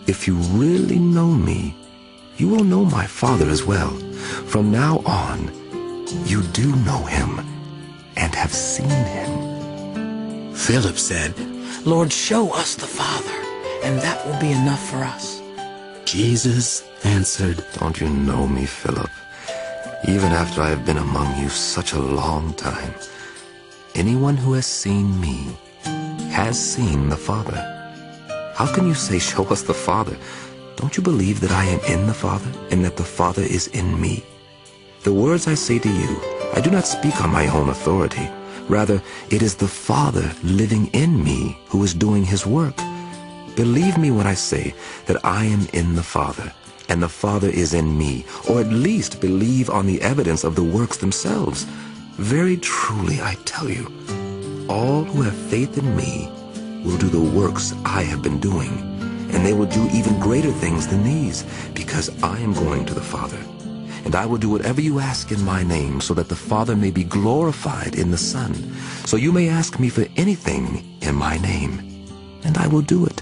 If you really know me, you will know my Father as well. From now on, you do know him and have seen him." Philip said, "Lord, show us the Father, and that will be enough for us." Jesus answered, "Don't you know me, Philip? Even after I have been among you such a long time, anyone who has seen me has seen the Father. How can you say, 'Show us the Father'? Don't you believe that I am in the Father and that the Father is in me? The words I say to you, I do not speak on my own authority. Rather, it is the Father living in me who is doing his work. Believe me when I say that I am in the Father and the Father is in me, or at least believe on the evidence of the works themselves. Very truly, I tell you, all who have faith in me will do the works I have been doing, and they will do even greater things than these, because I am going to the Father. And I will do whatever you ask in my name, so that the Father may be glorified in the Son. So you may ask me for anything in my name, and I will do it.